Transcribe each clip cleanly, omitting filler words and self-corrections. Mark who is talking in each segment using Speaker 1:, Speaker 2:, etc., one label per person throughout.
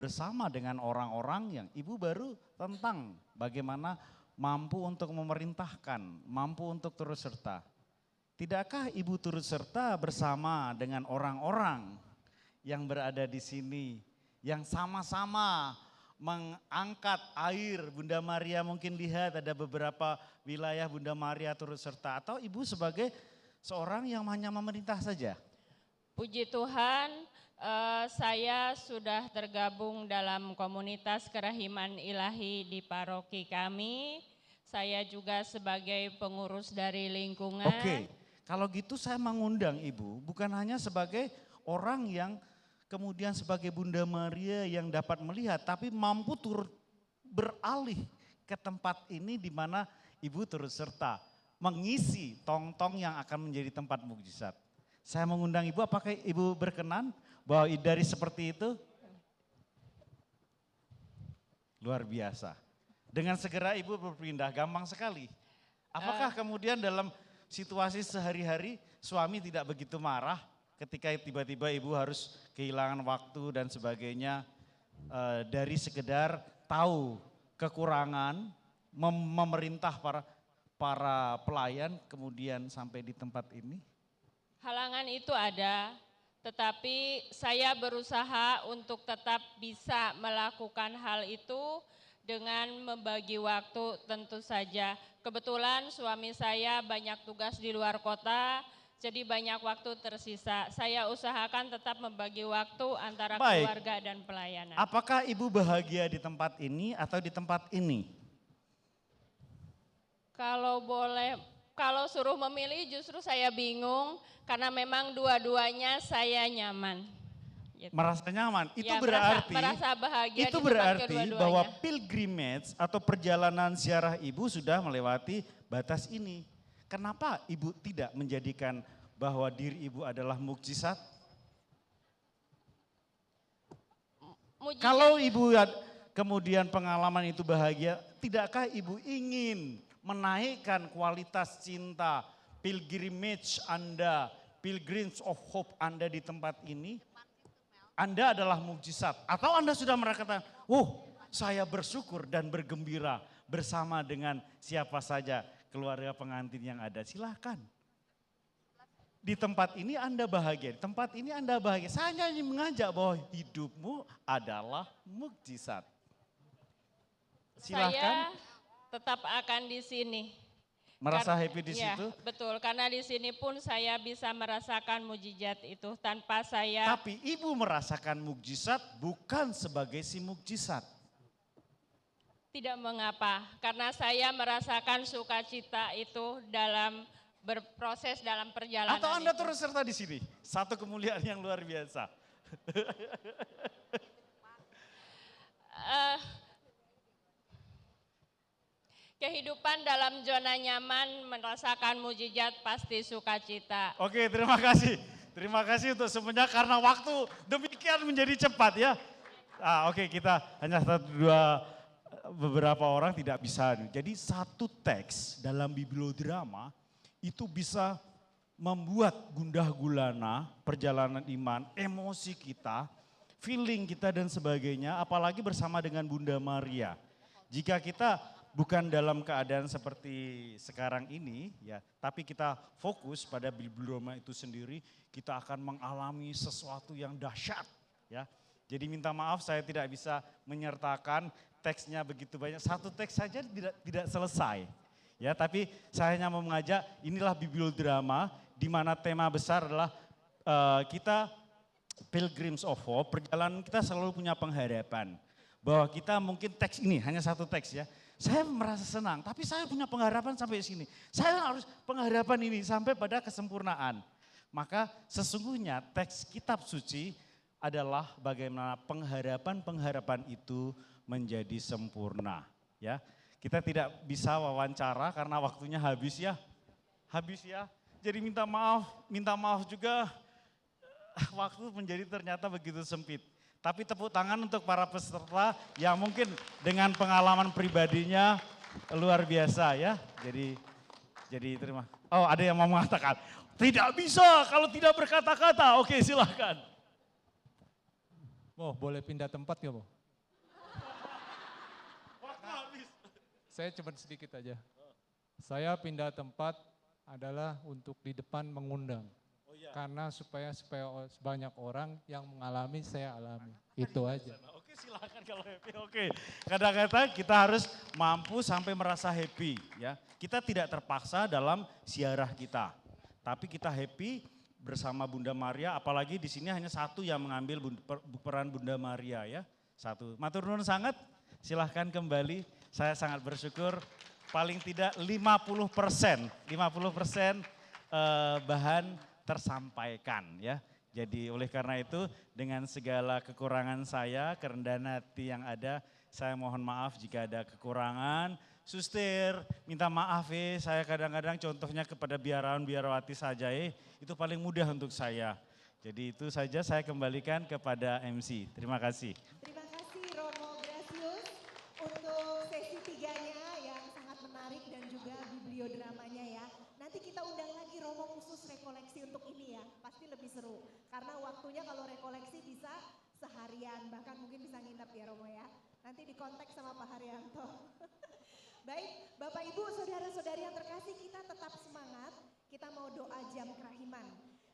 Speaker 1: bersama dengan orang-orang yang ibu baru tentang bagaimana mampu untuk memerintahkan, mampu untuk turut serta. Tidakkah ibu turut serta bersama dengan orang-orang yang berada di sini, yang sama-sama mengangkat air? Bunda Maria mungkin lihat ada beberapa wilayah Bunda Maria turut serta, atau ibu sebagai seorang yang hanya memerintah saja?
Speaker 2: Puji Tuhan, saya sudah tergabung dalam komunitas Kerahiman Ilahi di paroki kami. Saya juga sebagai pengurus dari lingkungan.
Speaker 1: Oke, kalau gitu saya mengundang ibu bukan hanya sebagai orang yang kemudian sebagai Bunda Maria yang dapat melihat, tapi mampu turut beralih ke tempat ini di mana ibu turut serta mengisi tong-tong yang akan menjadi tempat mukjizat. Saya mengundang ibu, apakah ibu berkenan bahwa dari seperti itu? Luar biasa. Dengan segera ibu berpindah, gampang sekali. Apakah kemudian dalam situasi sehari-hari suami tidak begitu marah ketika tiba-tiba ibu harus kehilangan waktu dan sebagainya, dari sekedar tahu kekurangan, memerintah para pelayan kemudian sampai di tempat ini?
Speaker 2: Halangan itu ada, tetapi saya berusaha untuk tetap bisa melakukan hal itu dengan membagi waktu tentu saja. Kebetulan suami saya banyak tugas di luar kota, jadi banyak waktu tersisa. Saya usahakan tetap membagi waktu antara keluarga dan pelayanan.
Speaker 1: Apakah ibu bahagia di tempat ini atau di tempat ini?
Speaker 2: Kalau suruh memilih justru saya bingung karena memang dua-duanya saya nyaman.
Speaker 1: Gitu. Merasa nyaman, itu
Speaker 2: ya,
Speaker 1: berarti
Speaker 2: merasa bahagia
Speaker 1: itu berarti bahwa pilgrimage atau perjalanan ziarah ibu sudah melewati batas ini. Kenapa ibu tidak menjadikan bahwa diri ibu adalah mukjizat? Kalau ibu kemudian pengalaman itu bahagia, tidakkah ibu ingin menaikkan kualitas cinta, pilgrimage Anda, pilgrims of hope Anda di tempat ini? Anda adalah mukjizat. Atau Anda sudah merasakan, saya bersyukur dan bergembira bersama dengan siapa saja keluarga pengantin yang ada. Silahkan. Di tempat ini Anda bahagia, di tempat ini Anda bahagia. Saya hanya mengajak bahwa hidupmu adalah mukjizat. Silahkan.
Speaker 2: Saya tetap akan di sini.
Speaker 1: Merasa happy di situ?
Speaker 2: Betul, karena di sini pun saya bisa merasakan mukjizat itu tanpa saya.
Speaker 1: Tapi ibu merasakan mukjizat bukan sebagai si mukjizat.
Speaker 2: Tidak mengapa, karena saya merasakan sukacita itu dalam berproses dalam perjalanan.
Speaker 1: Atau Anda turut serta di sini, satu kemuliaan yang luar biasa.
Speaker 2: Kehidupan dalam zona nyaman merasakan mukjizat pasti sukacita.
Speaker 1: Oke, terima kasih. Terima kasih untuk semuanya karena waktu demikian menjadi cepat ya. Oke, kita hanya beberapa orang tidak bisa. Jadi satu teks dalam bibliodrama itu bisa membuat gundah gulana perjalanan iman, emosi kita, feeling kita dan sebagainya, apalagi bersama dengan Bunda Maria. Jika kita bukan dalam keadaan seperti sekarang ini ya, tapi kita fokus pada bibliodrama itu sendiri, kita akan mengalami sesuatu yang dahsyat ya. Jadi minta maaf saya tidak bisa menyertakan teksnya begitu banyak, satu teks saja tidak selesai. Ya, tapi saya hanya mau mengajak, inilah bibliodrama di mana tema besar adalah kita Pilgrims of Hope, perjalanan kita selalu punya pengharapan. Bahwa kita mungkin teks ini hanya satu teks ya. Saya merasa senang, tapi saya punya pengharapan sampai sini. Saya harus pengharapan ini sampai pada kesempurnaan. Maka sesungguhnya teks kitab suci adalah bagaimana pengharapan-pengharapan itu menjadi sempurna. Ya, kita tidak bisa wawancara karena waktunya habis ya. Jadi minta maaf juga waktu menjadi ternyata begitu sempit. Tapi tepuk tangan untuk para peserta yang mungkin dengan pengalaman pribadinya luar biasa ya. Jadi terima. Oh, ada yang mau mengatakan, tidak bisa kalau tidak berkata-kata. Oke, silakan.
Speaker 3: Oh, boleh pindah tempat nggak, Bo?
Speaker 1: Waktu habis.
Speaker 3: Saya cuma sedikit aja. Saya pindah tempat adalah untuk di depan mengundang.
Speaker 1: Oh iya.
Speaker 3: Karena supaya banyak orang yang mengalami, saya alami. Itu aja.
Speaker 1: Oke, silakan kalau happy. Oke. Kadang-kadang kita harus mampu sampai merasa happy ya. Kita tidak terpaksa dalam siarah kita. Tapi kita happy bersama Bunda Maria, apalagi di sini hanya satu yang mengambil peran Bunda Maria ya. Satu. Matur nuwun sangat. Silahkan kembali. Saya sangat bersyukur paling tidak 50% bahan tersampaikan ya. Jadi oleh karena itu dengan segala kekurangan saya, kerendahan hati yang ada, saya mohon maaf jika ada kekurangan. Suster, minta maaf saya kadang-kadang contohnya kepada biarawan-biarawati saja itu paling mudah untuk saya. Jadi itu saja saya kembalikan kepada MC. Terima kasih.
Speaker 4: Terima kasih Romo Gracius untuk sesi tiganya yang sangat menarik dan juga bibliodramanya ya. Nanti kita undang lagi Romo khusus rekoleksi untuk ini ya, pasti lebih seru. Karena waktunya kalau rekoleksi bisa seharian, bahkan mungkin bisa nginep ya Romo ya. Nanti dikontak sama Pak Haryanto. Baik, Bapak Ibu, saudara-saudari yang terkasih, kita tetap semangat. Kita mau doa jam kerahiman.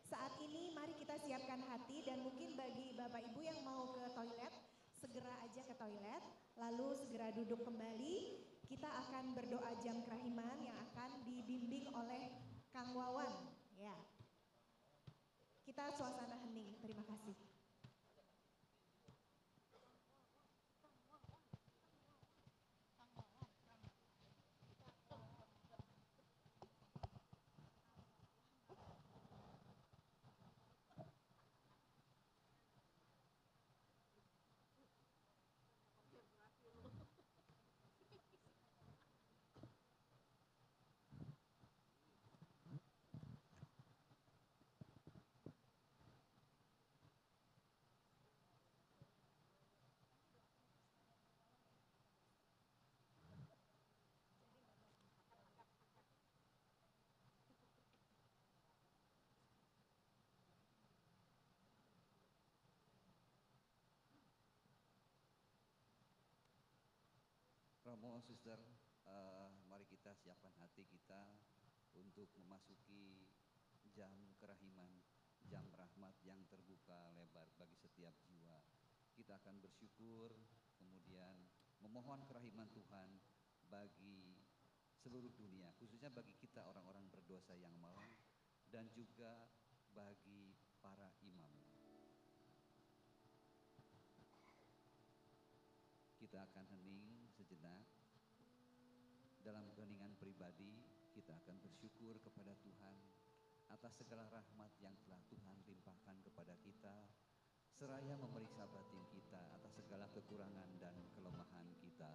Speaker 4: Saat ini mari kita siapkan hati dan mungkin bagi Bapak Ibu yang mau ke toilet, segera aja ke toilet, lalu segera duduk kembali. Kita akan berdoa jam kerahiman yang akan dibimbing oleh Kang Wawan. Ya. Kita suasana hening, terima kasih.
Speaker 5: Romo, Suster, mari kita siapkan hati kita untuk memasuki jam kerahiman, jam rahmat yang terbuka lebar bagi setiap jiwa. Kita akan bersyukur, kemudian memohon kerahiman Tuhan bagi seluruh dunia, khususnya bagi kita orang-orang berdosa yang malang dan juga bagi para imam. Kita akan hening sejenak. Dalam keheningan pribadi, kita akan bersyukur kepada Tuhan atas segala rahmat yang telah Tuhan limpahkan kepada kita, seraya memeriksa batin kita atas segala kekurangan dan kelemahan kita.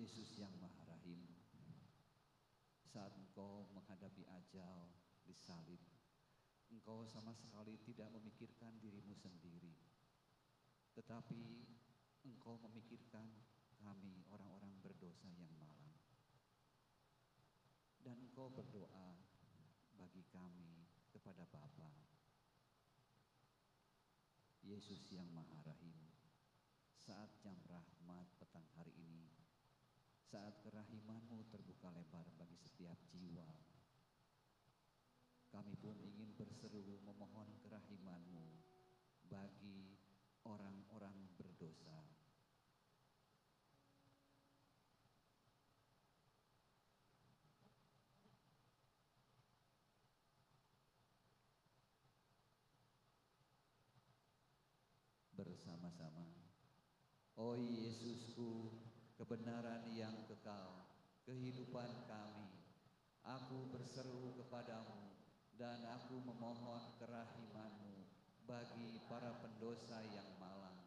Speaker 5: Yesus yang Maha Rahim, saat Engkau menghadapi ajal di salib, Engkau sama sekali tidak memikirkan dirimu sendiri, tetapi Engkau memikirkan kami orang-orang berdosa yang malang. Dan Engkau berdoa bagi kami kepada Bapa. Yesus yang Maha Rahim, saat jam rahmat petang hari ini, saat kerahiman-Mu terbuka lebar bagi setiap jiwa, kami pun ingin berseru memohon kerahiman-Mu bagi orang-orang berdosa. Bersama-sama, oh Yesusku, kebenaran yang kekal, kehidupan kami, aku berseru kepadamu dan aku memohon kerahiman-Mu bagi para pendosa yang malang.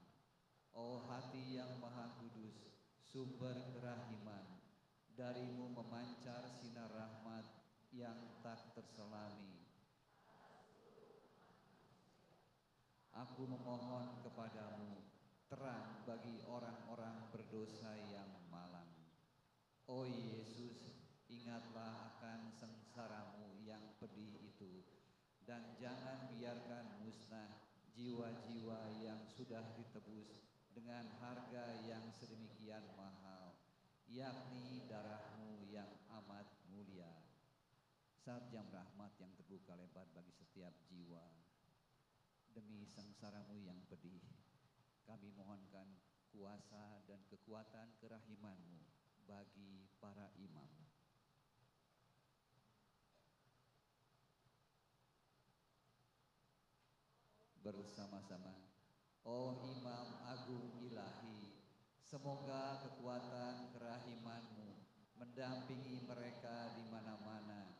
Speaker 5: Oh hati yang maha kudus, sumber kerahiman, darimu memancar sinar rahmat yang tak terselami. Aku memohon kepadamu, terang bagi orang-orang berdosa yang malang. Oh Yesus, ingatlah akan sengsara-Mu yang pedih itu, dan jangan biarkan musnah jiwa-jiwa yang sudah ditebus dengan harga yang sedemikian mahal, yakni darah-Mu yang amat mulia. Saat jam rahmat yang terbuka lebar bagi setiap jiwa, demi sengsara-Mu yang pedih, kami mohonkan kuasa dan kekuatan kerahiman-Mu bagi para imam. Bersama-sama, oh Imam Agung Ilahi, semoga kekuatan kerahiman-Mu mendampingi mereka di mana-mana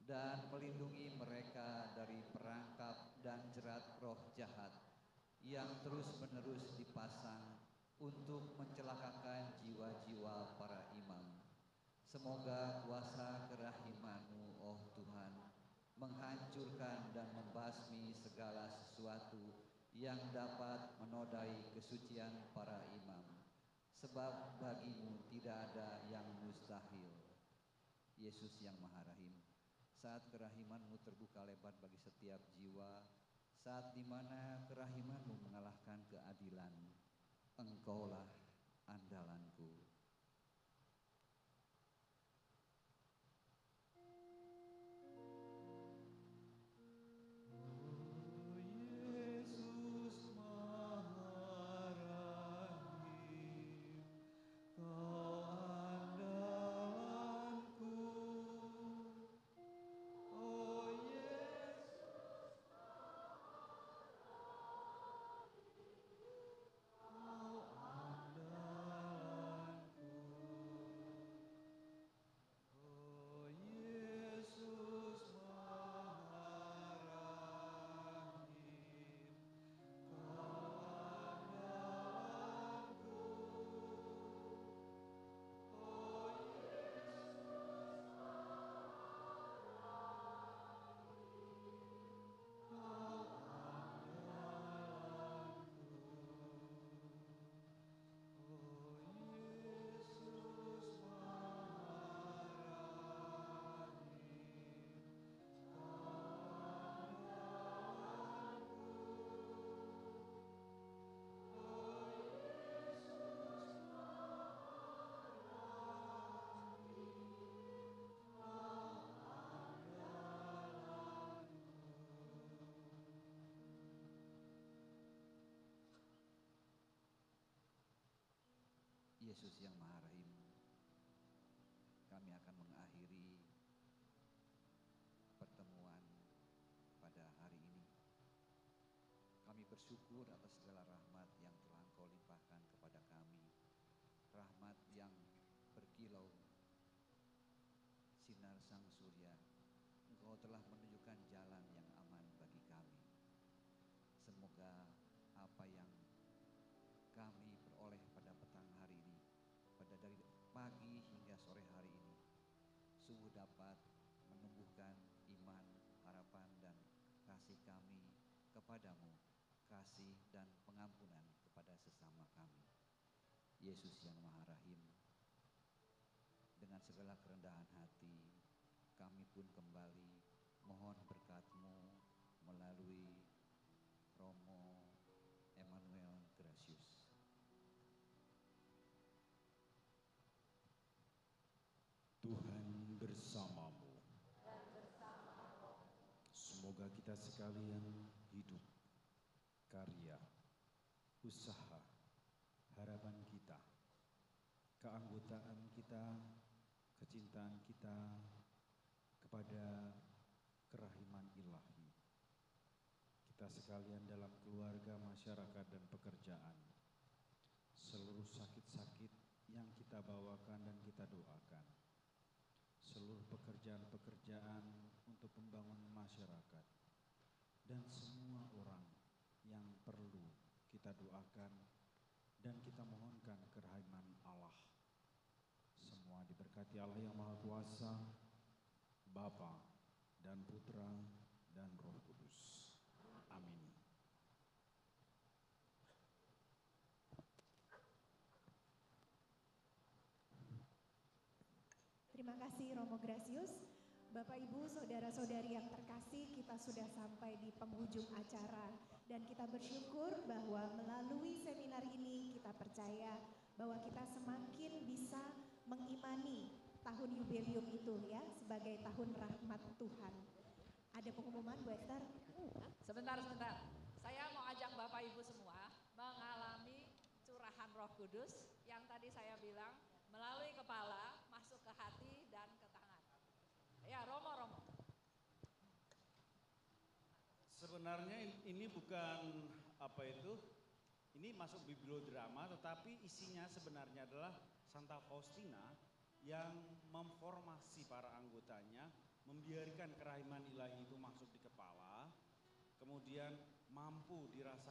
Speaker 5: dan melindungi mereka dari perangkap dan jerat roh jahat yang terus-menerus dipasang untuk mencelakakan jiwa-jiwa para imam. Semoga kuasa kerahiman-Mu, oh Tuhan, menghancurkan dan membasmi segala sesuatu yang dapat menodai kesucian para imam, sebab bagi-Mu tidak ada yang mustahil. Yesus yang Maha Rahim, saat kerahiman-Mu terbuka lebar bagi setiap jiwa, saat dimana kerahiman-Mu mengalahkan keadilan, Engkaulah andalanku. Yesus yang Maha Rahim, kami akan mengakhiri pertemuan pada hari ini. Kami bersyukur atas segala rahmat yang telah Engkau limpahkan kepada kami, rahmat yang berkilau sinar sang surya. Engkau telah menunjukkan jalan yang aman bagi kami. Semoga apa yang kami peroleh pada petang hari ini, pada dari pagi sungguh dapat menumbuhkan iman, harapan, dan kasih kami kepadamu, kasih dan pengampunan kepada sesama kami. Yesus yang Maha Rahim, dengan segala kerendahan hati, kami pun kembali mohon berkat-Mu melalui Romo Emmanuel Gracius.
Speaker 6: Tuhan bersamamu. Semoga kita sekalian hidup, karya, usaha, harapan kita, keanggotaan kita, kecintaan kita kepada kerahiman ilahi. Kita sekalian dalam keluarga, masyarakat, dan pekerjaan, seluruh sakit-sakit yang kita bawakan dan kita doakan, seluruh pekerjaan-pekerjaan untuk pembangunan masyarakat, dan semua orang yang perlu kita doakan dan kita mohonkan kerahiman Allah. Semua diberkati Allah yang Maha Kuasa, Bapa dan Putra dan Roh Kudus. Amin.
Speaker 4: Terima kasih Romo Gracius. Bapak Ibu, saudara-saudari yang terkasih, kita sudah sampai di penghujung acara dan kita bersyukur bahwa melalui seminar ini kita percaya bahwa kita semakin bisa mengimani tahun jubileum itu ya sebagai tahun rahmat Tuhan. Ada pengumuman Bu Esther?
Speaker 7: Sebentar. Saya mau ajak Bapak Ibu semua mengalami curahan Roh Kudus yang tadi saya bilang melalui kepala masuk ke hati dan ke tangan. Ya, Romo.
Speaker 1: Sebenarnya ini bukan ini masuk bibliodrama, tetapi isinya sebenarnya adalah Santa Faustina yang memformasi para anggotanya, membiarkan kerahiman ilahi itu masuk di kepala, kemudian mampu dirasakan